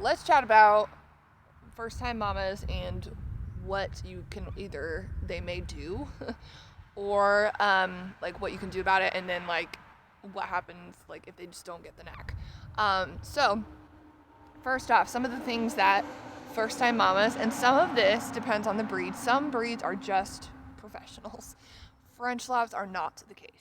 let's chat about first-time mamas and what you can either they may do or like what you can do about it, and then like what happens like if they just don't get the knack. So first off, some of the things that first-time mamas, and some of this depends on the breed. Some breeds are just professionals. French labs are not the case.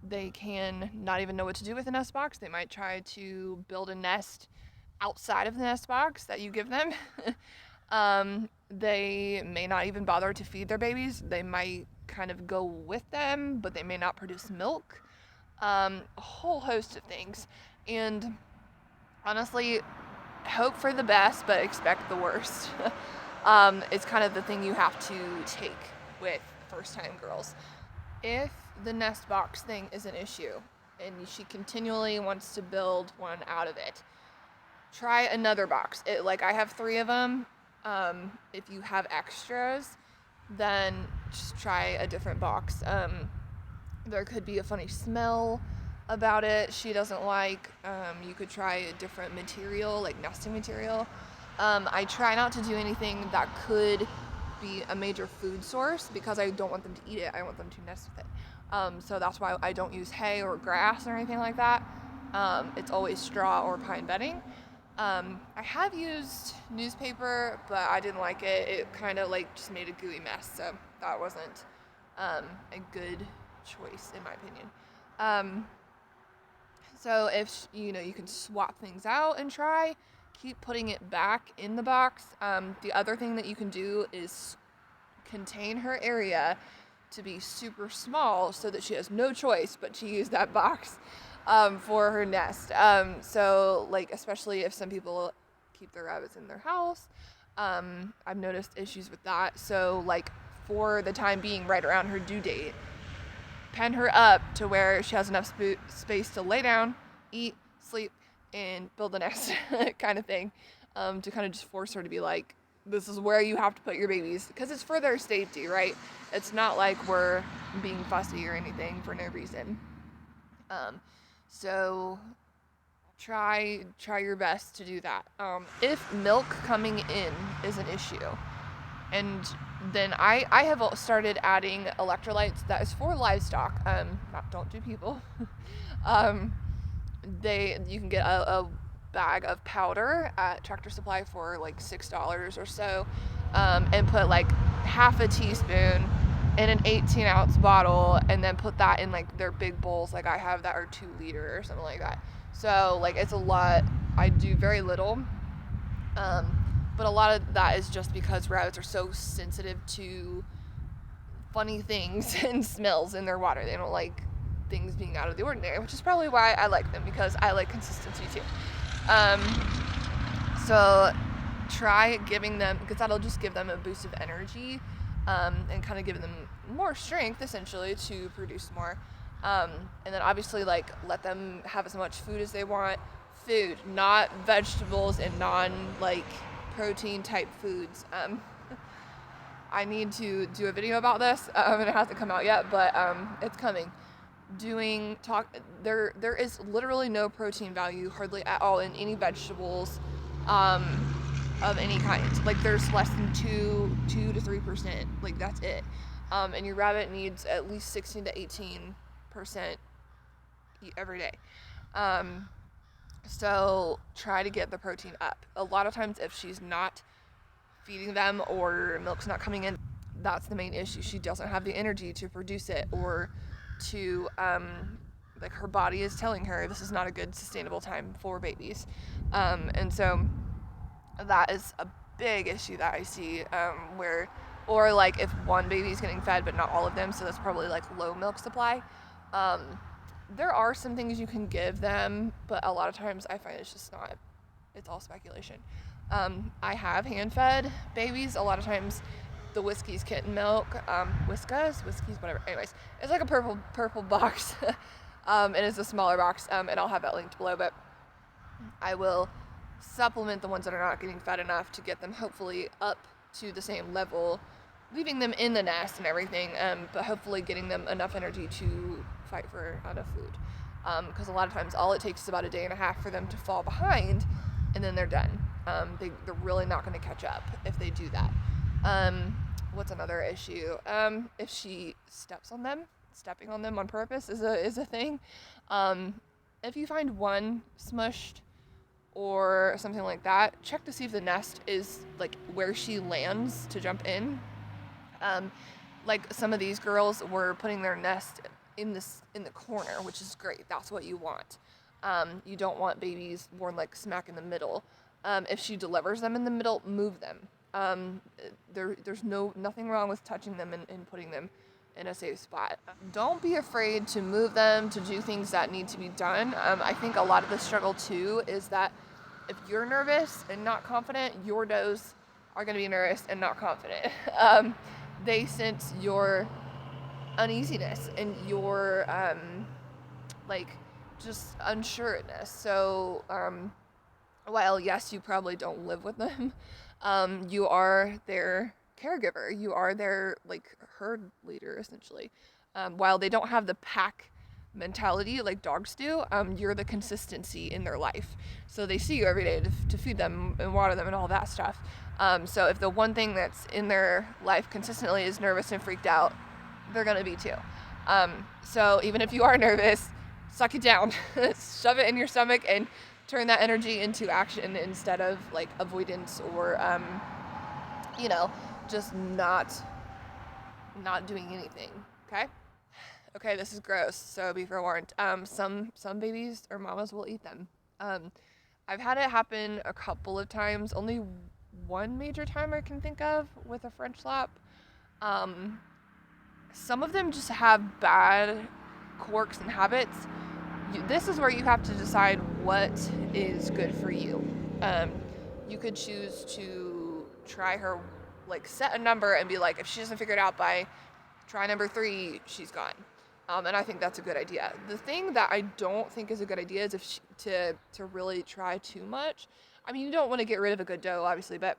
They can not even know what to do with a nest box. They might try to build a nest outside of the nest box that you give them. They may not even bother to feed their babies. They might kind of go with them, but they may not produce milk. A whole host of things. And honestly, hope for the best, but expect the worst. It's kind of the thing you have to take with first-time girls. If the nest box thing is an issue and she continually wants to build one out of it, try another box. Like I have 3 of them. If you have extras, then just try a different box. There could be a funny smell about it she doesn't like. You could try a different material, like nesting material. I try not to do anything that could be a major food source because I don't want them to eat it. I want them to nest with it. So that's why I don't use hay or grass or anything like that. It's always straw or pine bedding. I have used newspaper, but I didn't like it. It kind of like just made a gooey mess, so that wasn't a good choice in my opinion. So if you can swap things out and try, keep putting it back in the box. The other thing that you can do is contain her area to be super small so that she has no choice but to use that box for her nest. So like especially if some people keep their rabbits in their house, I've noticed issues with that. So like for the time being, right around her due date, pen her up to where she has enough space to lay down, eat, sleep, and build the nest kind of thing, to kind of just force her to be like, this is where you have to put your babies, because it's for their safety, right? It's not like we're being fussy or anything for no reason. So try your best to do that. If milk coming in is an issue, and then I have started adding electrolytes that is for livestock, don't do people. You can get a bag of powder at Tractor Supply for like $6 or so, and put like half a teaspoon in an 18-ounce bottle, and then put that in like their big bowls like I have that are 2 liter or something like that. So like it's a lot. I do very little, but a lot of that is just because rabbits are so sensitive to funny things and smells in their water. They don't like things being out of the ordinary, which is probably why I like them, because I like consistency too. So try giving them, because that'll just give them a boost of energy, and kind of give them more strength essentially to produce more. And then obviously like let them have as much food as they want. Food, not vegetables and non like protein type foods. I need to do a video about this, and it hasn't come out yet, but it's coming. There is literally no protein value hardly at all in any vegetables of any kind. Like there's less than 2 to 3%, like that's it. And your rabbit needs at least 16 to 18% every day. So try to get the protein up. A lot of times if she's not feeding them or milk's not coming in, that's the main issue. She doesn't have the energy to produce it, or to like her body is telling her this is not a good sustainable time for babies. And so that is a big issue that I see, or like if one baby is getting fed but not all of them, so that's probably like low milk supply. There are some things you can give them, but a lot of times I find it's all speculation. I have hand-fed babies. A lot of times the Whiskey's kitten milk, Whiskas, whatever. Anyways, it's like a purple box, and it's a smaller box, and I'll have that linked below, but I will supplement the ones that are not getting fed enough to get them hopefully up to the same level, leaving them in the nest and everything, but hopefully getting them enough energy to fight for enough food, because a lot of times all it takes is about a day and a half for them to fall behind, and then they're done. They're really not going to catch up if they do that. What's another issue? If she steps on them, stepping on them on purpose is a thing. If you find one smushed or something like that, check to see if the nest is like where she lands to jump in. Like some of these girls were putting their nest in the corner, which is great. That's what you want. You don't want babies born like smack in the middle. If she delivers them in the middle, move them. There's nothing wrong with touching them and putting them in a safe spot. Don't be afraid to move them, to do things that need to be done. I think a lot of the struggle too is that if you're nervous and not confident, your does are going to be nervous and not confident. They sense your uneasiness and your like just unsureness. So while yes, you probably don't live with them, you are their caregiver. You are their like herd leader essentially. While they don't have the pack mentality like dogs do, you're the consistency in their life. So they see you every day to feed them and water them and all that stuff. So if the one thing that's in their life consistently is nervous and freaked out, they're gonna be too. So even if you are nervous, suck it down, shove it in your stomach and turn that energy into action instead of like avoidance or, just not doing anything. Okay, this is gross, so be forewarned. Some babies or mamas will eat them. I've had it happen a couple of times, only one major time I can think of with a French lap. Some of them just have bad quirks and habits. This is where you have to decide what is good for you. You could choose to try her, like set a number and be like, if she doesn't figure it out by try number 3, she's gone. And I think that's a good idea. The thing that I don't think is a good idea is if to really try too much. I mean, you don't want to get rid of a good doe, obviously, but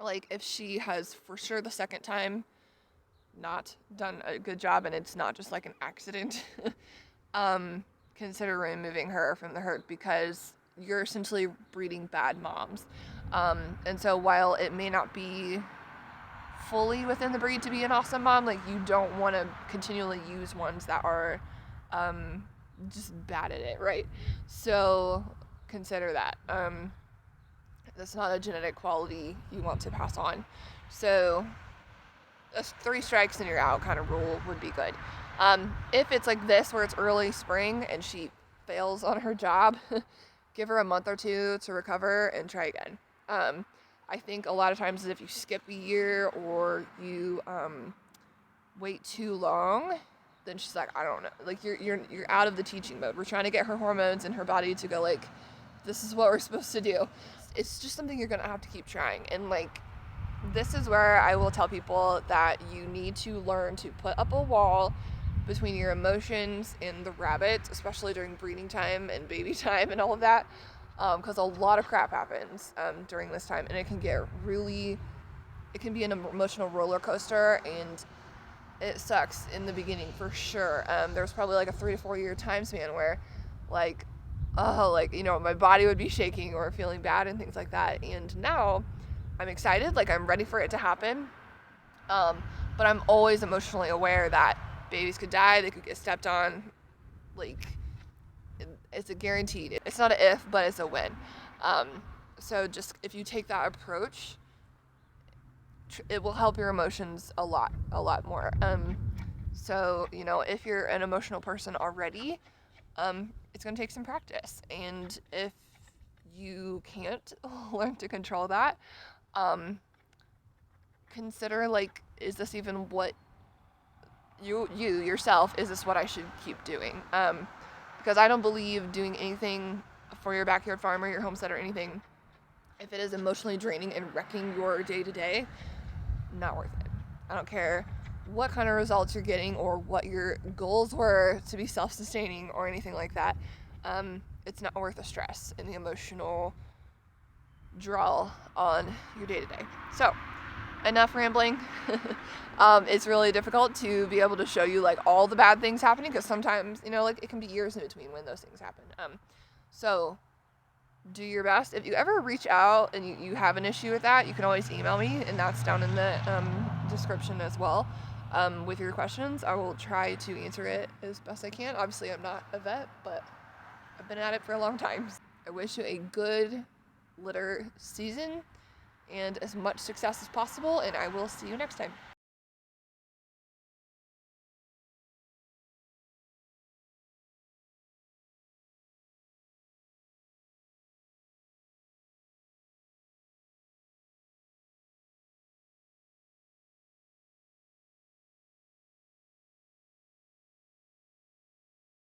like if she has for sure the second time not done a good job and it's not just like an accident, consider removing her from the herd because you're essentially breeding bad moms. And so while it may not be fully within the breed to be an awesome mom, like you don't want to continually use ones that are just bad at it, right? So consider that. That's not a genetic quality you want to pass on. So a 3 strikes and you're out kind of rule would be good. If it's like this where it's early spring and she fails on her job, give her a month or 2 to recover and try again. I think a lot of times if you skip a year or you wait too long, then she's like, I don't know. Like you're out of the teaching mode. We're trying to get her hormones in her body to go like, this is what we're supposed to do. It's just something you're gonna have to keep trying. And like, this is where I will tell people that you need to learn to put up a wall between your emotions and the rabbit, especially during breeding time and baby time and all of that. Because a lot of crap happens during this time, and it can be an emotional roller coaster, and it sucks in the beginning for sure. There's probably like a 3 to 4 year time span where like, my body would be shaking or feeling bad and things like that. And now I'm excited, like I'm ready for it to happen. But I'm always emotionally aware that babies could die, they could get stepped on, like it's a guaranteed. It's not an if, but it's a when. So just if you take that approach, it will help your emotions a lot more. So if you're an emotional person already, it's gonna take some practice. And if you can't learn to control that, consider like, is this even what you yourself, is this what I should keep doing? Because I don't believe doing anything for your backyard farm or your homestead or anything, if it is emotionally draining and wrecking your day-to-day, not worth it. I don't care what kind of results you're getting or what your goals were to be self-sustaining or anything like that. It's not worth the stress and the emotional draw on your day-to-day. So, enough rambling. It's really difficult to be able to show you like all the bad things happening because sometimes, like it can be years in between when those things happen. So do your best. If you ever reach out and you have an issue with that, you can always email me, and that's down in the description as well. With your questions, I will try to answer it as best I can. Obviously, I'm not a vet, but I've been at it for a long time. I wish you a good litter season and as much success as possible, and I will see you next time.